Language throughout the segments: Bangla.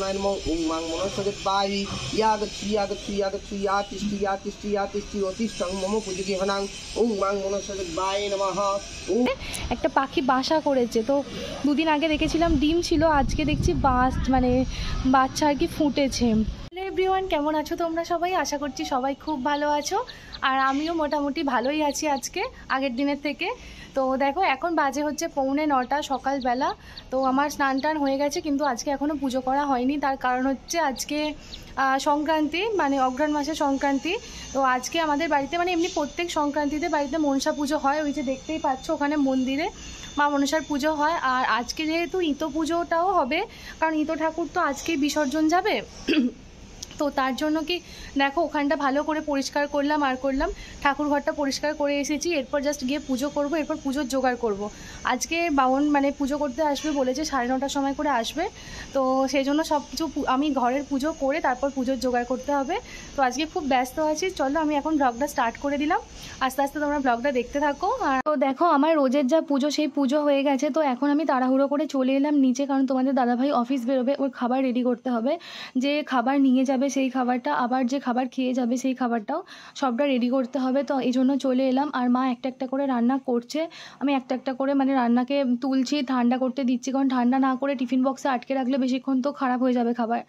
वासुदेवाय नमः। ओम मां मनोसगत्वाय यागच्छि यागच्छि यागच्छि या तिष्ठि या तिष्ठि या तिष्ठि অতিষ্ঠং মম পূজকি হনাং। ওম মাং মনসগত্বায় নমঃ। একটা পাখি বাসা করেছে, তো দুদিন আগে দেখেছিলাম ডিম ছিল, আজকে দেখছি মানে বাচ্চা আর কি ফুটেছে। হ্যালো এভরিওয়ান, কেমন আছো তোমরা সবাই? আশা করছি সবাই খুব ভালো আছো, আর আমিও মোটামুটি ভালোই আছি আজকে আগের দিনের থেকে। তো দেখো এখন বাজে হচ্ছে 8:45 সকালবেলা। তো আমার স্নান টান হয়ে গেছে, কিন্তু আজকে এখনও পুজো করা হয়নি। তার কারণ হচ্ছে আজকে সংক্রান্তি, মানে অঘ্রাণ মাসের সংক্রান্তি। তো আজকে আমাদের বাড়িতে মানে এমনি প্রত্যেক সংক্রান্তিতে বাড়িতে মনসা পুজো হয়, ওই যে দেখতেই পাচ্ছ ওখানে মন্দিরে মা মনসার পুজো হয়। আর আজকে যেহেতু ইতো পুজোটাও হবে, কারণ ইতো ঠাকুর তো আজকেই বিসর্জন যাবে। তো তার জন্য কি দেখো ওখানটা ভালো করে পরিষ্কার করলাম, ঠাকুর ঘরটা পরিষ্কার করে এসেছি। এরপর জাস্ট গিয়ে পুজো করব, এরপর পুজোর জোগাড় করব। আজকে বাউন মানে পুজো করতে আসবে বলেছে, 9:30টার সময় করে আসবে। তো সেই জন্য সব কিছু আমি ঘরের পুজো করে তারপর পুজোর জোগাড় করতে হবে। তো আজকে খুব ব্যস্ত আছি। চলো আমি এখন ব্লগটা স্টার্ট করে দিলাম, আস্তে আস্তে তোমরা ব্লগটা দেখতে থাকো। আর তো দেখো আমার রোজের যা পুজো সেই পুজো হয়ে গেছে। তো এখন আমি তাড়াহুড়ো করে চলে এলাম নিচে, কারণ তোমাদের দাদাভাই অফিস বেরোবে, ওর খাবার রেডি করতে হবে। যে খাবার নিয়ে যাবে সেই খাবারটা, আবার যে খাবার খেয়ে যাবে সেই খাবারটাও সবটা রেডি করতে হবে। তো এই জন্য চলে এলাম। আর মা একটা একটা করে রান্না করছে, আমি একটা একটা করে মানে রান্নাকে তুলছি, ঠান্ডা করতে দিচ্ছি, কারণ ঠান্ডা না করে টিফিন বক্সে আটকে রাখলে বেশিক্ষণ তো খারাপ হয়ে যাবে খাবার,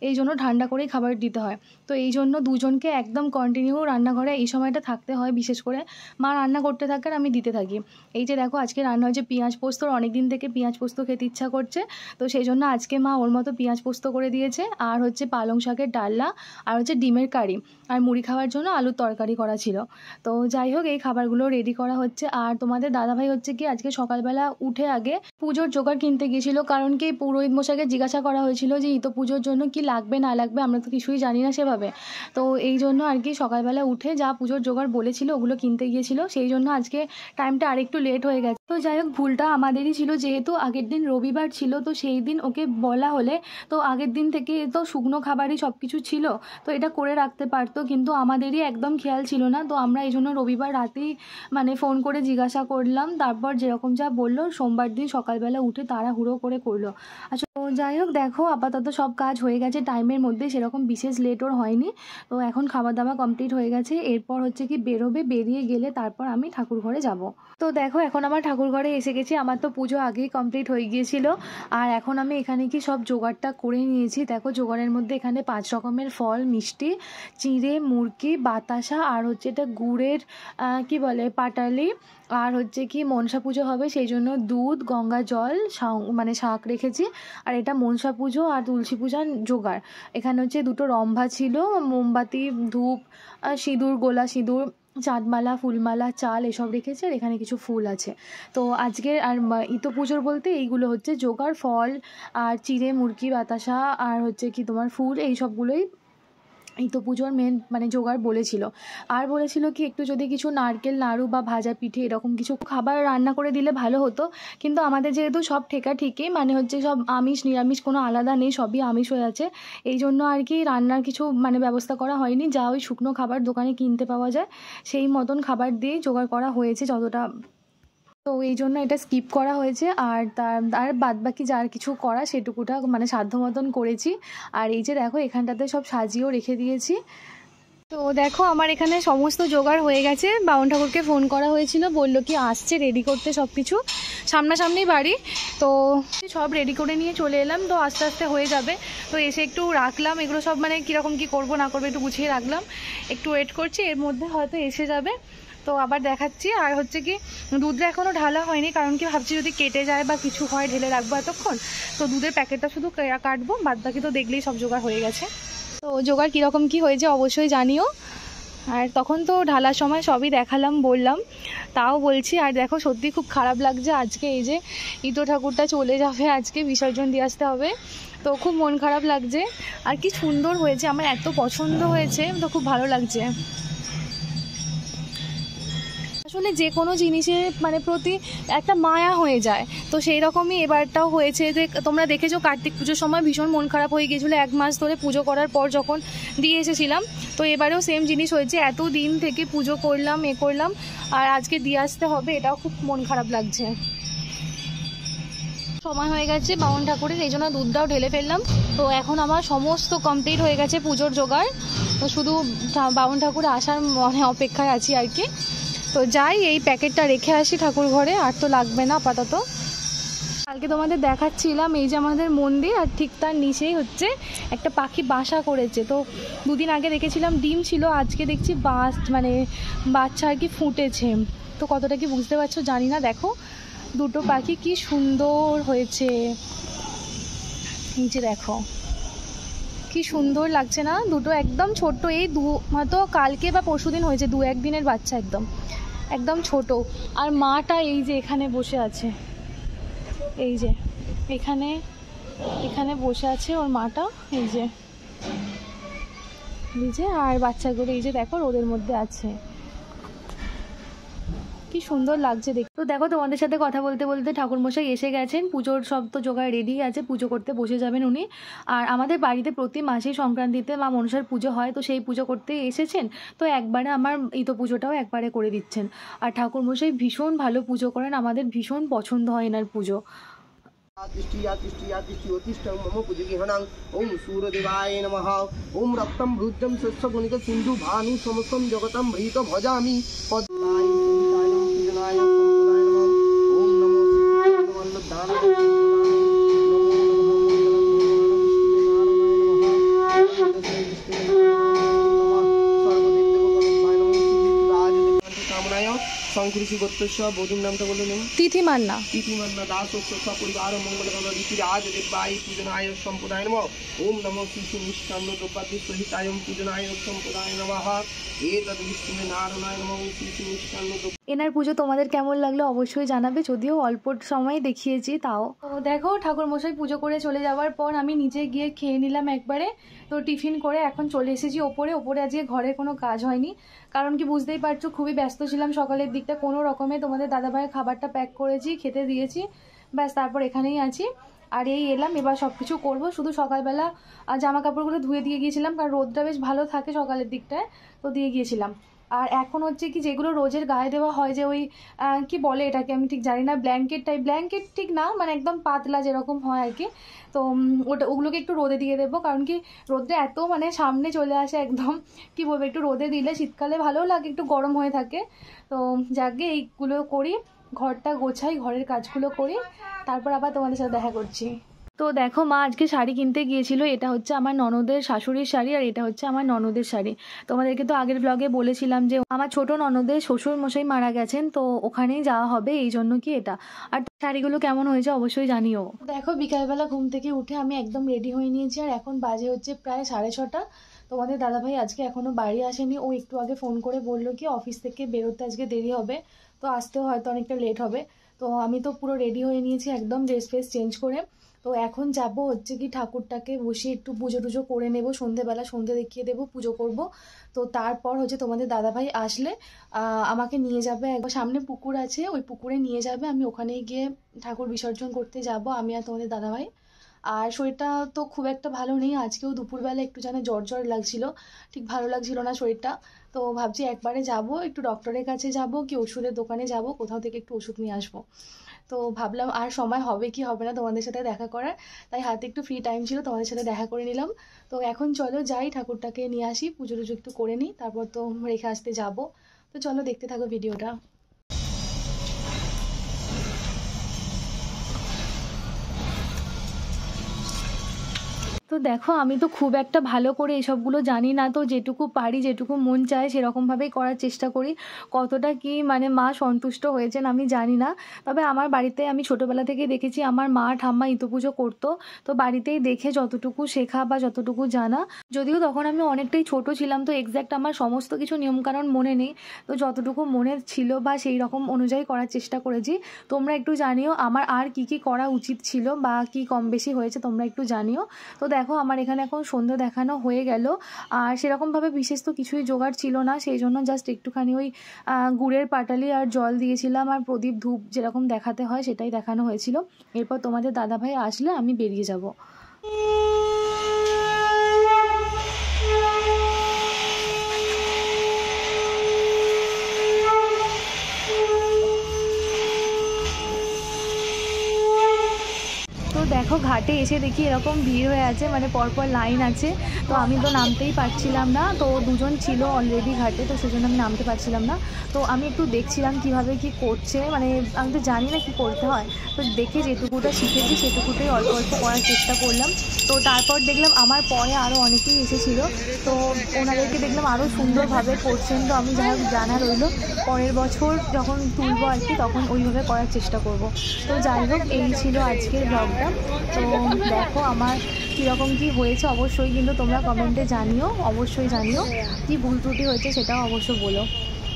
এই জন্য ঠান্ডা করেই খাবার দিতে হয়। তো এই জন্য দুজনকে একদম কন্টিনিউ রান্নাঘরে এই সময়টা থাকতে হয়। বিশেষ করে মা রান্না করতে থাকে আর আমি দিতে থাকি। এই যে দেখো আজকে রান্না হয়েছে পেঁয়াজ পোস্ত, অনেক দিন থেকে পেঁয়াজ পোস্ত খেতে ইচ্ছা করছে, তো সেই জন্য আজকে মা ওর মতো পেঁয়াজ পোস্ত করে দিয়েছে। আর হচ্ছে পালং শাকের ডালনা, আর হচ্ছে ডিমের কারি, আর মুড়ি খাওয়ার জন্য আলুর তরকারি করা ছিল। তো যাই হোক এই খাবারগুলো রেডি করা হচ্ছে। আর তোমাদের দাদাভাই হচ্ছে কি আজকে সকালবেলা উঠে আগে পুজোর জোগাড় কিনতে গিয়েছিল, কারণ কি পুরোহিত মশাইকে জিজ্ঞাসা করা হয়েছিল যে ইতো পুজোর জন্য কি লাগবে না লাগবে, আমরা তো কিছুই জানি না সেভাবে। তো এই জন্য আর কি সকালবেলা উঠে যা পুজোর জোগাড় বলেছিল ওগুলো কিনতে গিয়েছিল, সেই জন্য আজকে টাইমটা আরেকটু লেট হয়ে গেছে। তো যাই হোক ভুলটা আমাদেরই ছিল, যেহেতু আগের দিন রবিবার ছিল, তো সেই দিন ওকে বলা হলে তো আগের দিন থেকে তো শুকনো খাবারই সব কিছু ছিল, তো এটা করে রাখতে পারতো, কিন্তু আমাদেরই একদম খেয়াল ছিল না। তো আমরা এই জন্য রবিবার রাতেই মানে ফোন করে জিজ্ঞাসা করলাম, তারপর যেরকম যা বললো সোমবার দিন সকালবেলা উঠে তাড়াহুড়ো করে করলো। আচ্ছা তো যাই হোক দেখো আপাতত সব কাজ হয়ে গেছে টাইমের মধ্যে, সেরকম বিশেষ লেট ওর হয়নি। তো এখন খাওয়া দাওয়া কমপ্লিট হয়ে গেছে, এরপর হচ্ছে কি বেরোবে, বেরিয়ে গেলে তারপর আমি ঠাকুর ঘরে যাব। তো দেখো এখন আমার ঠাকুর ঘরে এসে গেছি, আমার তো পুজো আগেই কমপ্লিট হয়ে গিয়েছিল। আর এখন আমি এখানে কি সব জোগাড়টা করে নিয়েছি। দেখো জোগাড়ের মধ্যে এখানে 5 রকমের ফল, মিষ্টি, চিঁড়ে, মুরকি, বাতাসা, আর হচ্ছে এটা গুড়ের কি বলে পাটালি, আর হচ্ছে কি মনসা পুজো হবে সেই জন্য দুধ, গঙ্গা জল, মানে শাক রেখেছি। আর এটা মনসা পুজো আর তুলসী পূজার জোগাড়। এখানে হচ্ছে 2টো রম্ভা ছিল, মোমবাতি, ধূপ, সিঁদুর, গোলা সিঁদুর, চাঁদমালা, ফুলমালা, চাল এসব রেখেছে, আর এখানে কিছু ফুল আছে। তো আজকের আর ইতো পুজোর বলতে এইগুলো হচ্ছে জোগাড়, ফল আর চিঁড়ে, মুরকি, বাতাসা আর হচ্ছে কি তোমার ফুল, এই সবগুলোই ইতো পুজোর মেন মানে জোগাড় বলেছিল। আর বলেছিল কি একটু যদি কিছু নারকেল নাড়ু বা ভাজা পিঠে এরকম কিছু খাবার রান্না করে দিলে ভালো হতো, কিন্তু আমাদের যেহেতু সব ঠেকা ঠিকই মানে হচ্ছে সব আমিষ নিরামিষ কোনো আলাদা নেই, সবই আমিষ হয়ে আছে, এই জন্য আর কি রান্নার কিছু মানে ব্যবস্থা করা হয়নি। যা ওই শুকনো খাবার দোকানে কিনতে পাওয়া যায় সেই মতন খাবার দিয়েই জোগাড় করা হয়েছে যতটা, তো এই জন্য এটা স্কিপ করা হয়েছে। আর বাদ বাকি যার কিছু করা সেটুকুটা মানে সাধ্য মতন করেছি। আর এই যে দেখো এখানটাতে সব সাজিয়েও রেখে দিয়েছি। তো দেখো আমার এখানে সমস্ত জোগাড় হয়ে গেছে, বাউন ঠাকুরকে ফোন করা হয়েছিল, বললো কি আসছে রেডি করতে সব কিছু, সামনাসামনি বাড়ি। তো সব রেডি করে নিয়ে চলে এলাম, তো আস্তে আস্তে হয়ে যাবে। তো এসে একটু রাখলাম এগুলো সব, মানে কীরকম কী করবো না করবো একটু গুছিয়ে রাখলাম, একটু ওয়েট করছি, এর মধ্যে হয়তো এসে যাবে। তো আবার দেখাচ্ছি। আর হচ্ছে কি দুধটা এখনও ঢালা হয়নি, কারণ কি ভাবছি যদি কেটে যায় বা কিছু হয় ঢেলে রাখবো এতক্ষণ, তো দুধের প্যাকেটটা শুধু কাটবো, বাদ বাকি তো দেখলেই সব জোগাড় হয়ে গেছে। তো জোগাড় কীরকম কী হয়েছে অবশ্যই জানিও। আর তখন তো ঢালার সময় সবই দেখালাম বললাম, তাও বলছি। আর দেখো সত্যি খুব খারাপ লাগছে আজকে, এই যে ইতো ঠাকুরটা চলে যাবে আজকে, বিসর্জন দিয়ে আসতে হবে, তো খুব মন খারাপ লাগছে। আর কি সুন্দর হয়েছে, আমার এত পছন্দ হয়েছে, তো খুব ভালো লাগছে। আসলে যে কোনো জিনিসের মানে প্রতি একটা মায়া হয়ে যায়, তো সেই রকমই এবারটাও হয়েছে। যে তোমরা দেখেছো কার্তিক পুজোর সময় ভীষণ মন খারাপ হয়ে গিয়েছিলো, 1 মাস ধরে পুজো করার পর যখন দিয়ে এসেছিলাম, তো এবারেও সেম জিনিস হয়েছে, এত দিন থেকে পুজো করলাম করলাম আর আজকে দিয়ে আসতে হবে, এটাও খুব মন খারাপ লাগছে। সময় হয়ে গেছে বামন ঠাকুরের, এই জন্য দুধটাও ঢেলে ফেললাম। তো এখন আমার সমস্ত কমপ্লিট হয়ে গেছে পুজোর জোগাড়, তো শুধু বামন ঠাকুর আসার মানে অপেক্ষায় আছি আর কি। তো যাই, এই প্যাকেটটা রেখে আসি ঠাকুর ঘরে, আর তো লাগবে না আপাতত। কালকে তোমাদের দেখাচ্ছিলাম এই যে আমাদের মন্দির, আর ঠিক তার নিচেই হচ্ছে একটা পাখি বাসা করেছে। তো দুদিন আগে দেখেছিলাম ডিম ছিল, আজকে দেখছি মানে বাচ্চা আর কি ফুটেছে। তো কতটা কি বুঝতে পারছো জানি না, দেখো দুটো পাখি কি সুন্দর হয়েছে, নিচে দেখো কি সুন্দর লাগছে না, দুটো একদম ছোট্ট, এই হয়তো কালকে বা পরশুদিন হয়েছে, 2-1 দিনের বাচ্চা, একদম একদম ছোট। আর মাটা এই যে এখানে বসে আছে, এই যে এখানে বসে আছে ওর মাটা, এই যে আর বাচ্চাগুলো এই যে দেখো রোদের মধ্যে আছে, কি সুন্দর লাগছে দেখতে। তো দেখো তোমাদের সাথে কথা বলতে বলতে ঠাকুরমশাই এসে গেছেন, পুজোর সব তো জোগাড় রেডি আছে, পুজো করতে বসে যাবেন উনি। আর আমাদের বাড়িতে প্রতি মাসেই সংক্রান্তিতে মা মনসার পুজো হয়, তো সেই পুজো করতে এসেছেন, তো একবারে আমার ইতো পুজোটাও একবারে করে দিচ্ছেন। আর ঠাকুরমশাই ভীষণ ভালো পুজো করেন, আমাদের ভীষণ পছন্দ হয় এনার পুজো। मम पूजगीहनां ओं सूर्यदेवाय नमः ओं रक्तं भृजं शस्यगुणिक सिंधु भानु समस्तं जगतं भृत भजामि पद्माय पूजनाय संपदाय नमः ओं नमो श्रीमल्लदान সংকৃষি গোত্রস্য বৌদির নামটা বলে নেন। তিথিমান্না দাসস্য সপরিবার মঙ্গলকামনা ঋষিরাজ দেবায় পূজনায় সম্পদায় নমঃ ওম নমো শিশু মিষ্টান্ন দ্রব্যাদি সহিতায় পূজনায় সম্পদায় নমঃ এতদ্ বিষ্ণু নারায়ণায় নমঃ শিশু মিষ্টান্ন। এনার পুজো তোমাদের কেমন লাগলো অবশ্যই জানাবে, যদিও অল্প সময় দেখিয়েছি তাও। তো দেখো ঠাকুরমশাই পুজো করে চলে যাওয়ার পর আমি নিচে গিয়ে খেয়ে নিলাম একবারে। তো টিফিন করে এখন চলে এসেছি ওপরে আজকে ঘরে কোনো কাজ হয়নি, কারণ কি বুঝতেই পারছো খুবই ব্যস্ত ছিলাম সকালের দিকটা, কোনো রকমে তোমাদের দাদাভাইয়ের খাবারটা প্যাক করেছি, খেতে দিয়েছি, ব্যাস তারপর এখানেই আছি। আর এই এলাম, এবার সব কিছু করবো, শুধু সকালবেলা জামা কাপড়গুলো ধুয়ে দিয়ে গিয়েছিলাম, কারণ রোদটা বেশ ভালো থাকে সকালের দিকটায়, তো দিয়ে গিয়েছিলাম। আর এখন হচ্ছে কি যেগুলো রোজের গায়ে দেওয়া হয়, যে ওই কি বলে এটাকে আমি ঠিক জানি না, ব্ল্যাঙ্কেট ঠিক না, মানে একদম পাতলা যেরকম হয় আর কি, তো ওগুলোকে একটু রোদে দিয়ে দেবো, কারণ কি রোদে এত মানে সামনে চলে আসে একদম, কি বলবো, একটু রোদে দিলে শীতকালে ভালো লাগে, একটু গরম হয়ে থাকে। তো যাকে এইগুলো করি, ঘরটা গোছাই, ঘরের কাজগুলো করি, তারপর আবার তোমাদের সাথে দেখা করছি। তো দেখো মা আজকে শাড়ি কিনতে গিয়েছিল, এটা হচ্ছে আমার ননদের শাশুড়ির শাড়ি, আর এটা হচ্ছে আমার ননদের শাড়ি। তোমাদেরকে তো আগের ব্লগে বলেছিলাম যে আমার ছোট ননদের শ্বশুর মশাই মারা গেছেন, তো ওখানেই যাওয়া হবে, এই জন্য কি এটা। আর শাড়িগুলো কেমন হয়েছে অবশ্যই জানিও। দেখো বিকালবেলা ঘুম থেকে উঠে আমি একদম রেডি হয়ে নিয়েছি, আর এখন বাজে হচ্ছে প্রায় 6:30। তোমাদের দাদাভাই আজকে এখনো বাড়ি আসেনি, ও একটু আগে ফোন করে বললো কি অফিস থেকে বেরোতে আজকে দেরি হবে, তো আসতেও হয়তো অনেকটা লেট হবে। তো আমি তো পুরো রেডি হয়ে নিয়েছি একদম, ড্রেস ফ্রেস চেঞ্জ করে। তো এখন যাব হচ্ছে কি ঠাকুরটাকে বসে একটু পুজো টুজো করে নেব, সন্ধেবেলা সন্ধে দেখিয়ে দেবো, পুজো করব। তো তারপর হচ্ছে তোমাদের দাদাভাই আসলে আমাকে নিয়ে যাবে, একবার সামনে পুকুর আছে, ওই পুকুরে নিয়ে যাবে, আমি ওখানে গিয়ে ঠাকুর বিসর্জন করতে যাব, আমি আর তোমাদের দাদাভাই। আর শরীরটা তো খুব একটা ভালো নেই, আজকেও দুপুরবেলা একটু যেন জ্বর লাগছিল, ঠিক ভালো লাগছিল না শরীরটা। তো ভাবছি একবারে যাব, একটু ডক্টরের কাছে যাব, কি ওষুধের দোকানে যাব, কোথাও থেকে একটু ওষুধ নিয়ে আসবো। তো ভাবলাম আর সময় হবে কি হবে না তোমাদের সাথে দেখা করার, তাই হাতে একটু ফ্রি টাইম ছিল, তোমাদের সাথে দেখা করে নিলাম। তো এখন চলো যাই, ঠাকুরটাকে নিয়ে আসি, পুজো টুজো একটু করে নিই, তারপর তো রেখে আসতে যাব। তো চলো দেখতে থাকো ভিডিওটা। তো দেখো আমি তো খুব একটা ভালো করে এসবগুলো জানি না, তো যেটুকু পারি, যেটুকু মন চায় সেরকমভাবেই করার চেষ্টা করি। কতটা কি মানে মা সন্তুষ্ট হয়েছেন আমি জানি না, তবে আমার বাড়িতে আমি ছোটোবেলা থেকে দেখেছি আমার মা ঠাম্মা ইতো পুজো করতো, তো বাড়িতেই দেখে যতটুকু শেখা বা যতটুকু জানা, যদিও তখন আমি অনেকটাই ছোট ছিলাম, তো এক্স্যাক্ট আমার সমস্ত কিছু নিয়মকানুন মনে নেই, তো যতটুকু মনে ছিল বা সেই রকম অনুযায়ী করার চেষ্টা করেছি। তোমরা একটু জানিও আমার আর কি কি করা উচিত ছিল বা কি কম বেশি হয়েছে, তোমরা একটু জানিও। তো দেখো আমার এখানে এখন সন্ধ্যা দেখানো হয়ে গেল, আর সেরকমভাবে বিশেষ তো কিছুই জোগাড় ছিল না, সেই জন্য জাস্ট একটুখানি ওই গুড়ের পাটালি আর জল দিয়েছিলাম, আর প্রদীপ ধূপ যেরকম দেখাতে হয় সেটাই দেখানো হয়েছিল। এরপর তোমাদের দাদাভাই আসলে আমি বেরিয়ে যাব। দেখো ঘাটে এসে দেখি এরকম ভিড় হয়ে আছে, মানে পরপর লাইন আছে। তো আমি তো নামতেই পারছিলাম না, তো দুজন ছিল অলরেডি ঘাটে, তো সেজন্য আমি নামতে পারছিলাম না। তো আমি একটু দেখছিলাম কিভাবে কি করছে, মানে আমি তো জানি না কি করতে হয়, তো দেখে যেটুকুটা শিখেছি সেটুকুটাই অল্প অল্প করার চেষ্টা করলাম। তো তারপর দেখলাম আমার পরে আরও অনেকেই এসেছিলো, তো ওনাদেরকে দেখলাম আরও সুন্দরভাবে করছেন। তো আমি যাই হোক জানা রইলো, পরের বছর যখন তুলবো আর কি তখন ওইভাবে করার চেষ্টা করব। তো যাই হোক এই ছিল আজকের ব্লগটা। তো দেখো আমার কীরকম কী হয়েছে অবশ্যই কিন্তু তোমরা কমেন্টে জানিও, অবশ্যই জানিও কি ভুল ত্রুটি হয়েছে সেটাও অবশ্য বলো।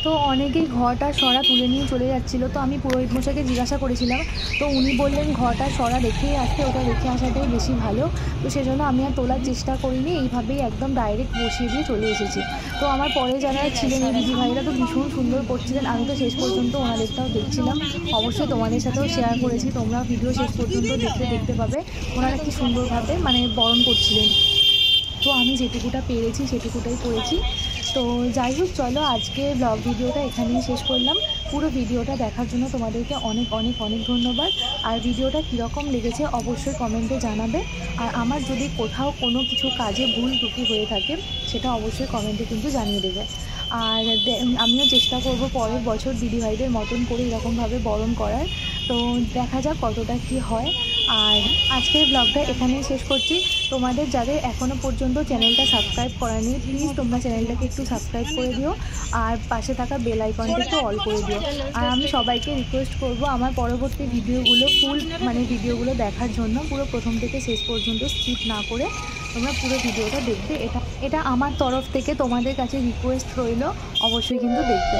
তো অনেকেই ঘরটা সরা তুলে নিয়ে চলে যাচ্ছিলো, তো আমি পুরোহিত মশাইকে জিজ্ঞাসা করেছিলাম, তো উনি বললেন ঘরটা সরা রেখেই আসতে, ওটা রেখে আসাটাই বেশি ভালো। তো সেজন্য আমি আর তোলার চেষ্টা করিনি, এইভাবেই একদম ডাইরেক্ট বসিয়ে দিয়ে চলে এসেছি। তো আমার পরে যারা ছিলেন এই দিদি ভাইরা তো ভীষণ সুন্দর করছিলেন, আমি তো শেষ পর্যন্ত ওনাদেরটাও দেখছিলাম, অবশ্যই তোমাদের সাথেও শেয়ার করেছি, তোমরা ভিডিও শেষ পর্যন্ত দেখতে পাবে ওনারা কি সুন্দরভাবে মানে বরণ করছিলেন। তো আমি যেটুকুটা পেরেছি সেটুকুটাই করেছি। তো যাই হোক চলো আজকে ব্লগ ভিডিওটা এখানেই শেষ করলাম। পুরো ভিডিওটা দেখার জন্য তোমাদেরকে অনেক অনেক অনেক ধন্যবাদ। আর ভিডিওটা কীরকম লেগেছে অবশ্যই কমেন্টে জানাবে। আর আমার যদি কোথাও কোনো কিছু কাজে ভুল ত্রুটি হয়ে থাকে সেটা অবশ্যই কমেন্টে কিন্তু জানিয়ে দেবে। আর আমিও চেষ্টা করব পরের বছর দিদিভাইদের মতন করে এরকমভাবে বরণ করার। তো দেখা যাক কতটা কি হয়। আর আজকের ব্লগটা এখানেই শেষ করছি। তোমাদের যাদের এখনও পর্যন্ত চ্যানেলটা সাবস্ক্রাইব করানি প্লিজ তোমরা চ্যানেলটাকে একটু সাবস্ক্রাইব করে দিও, আর পাশে থাকা বেল আইকনটা একটু অল করে দিও। আর আমি সবাইকে রিকোয়েস্ট করব আমার পরবর্তী ভিডিওগুলো ফুল মানে ভিডিওগুলো দেখার জন্য পুরো প্রথম থেকে শেষ পর্যন্ত স্কিপ না করে তোমরা পুরো ভিডিওটা দেখবে। এটা আমার তরফ থেকে তোমাদের কাছে রিকোয়েস্ট রইল, অবশ্যই কিন্তু দেখবে।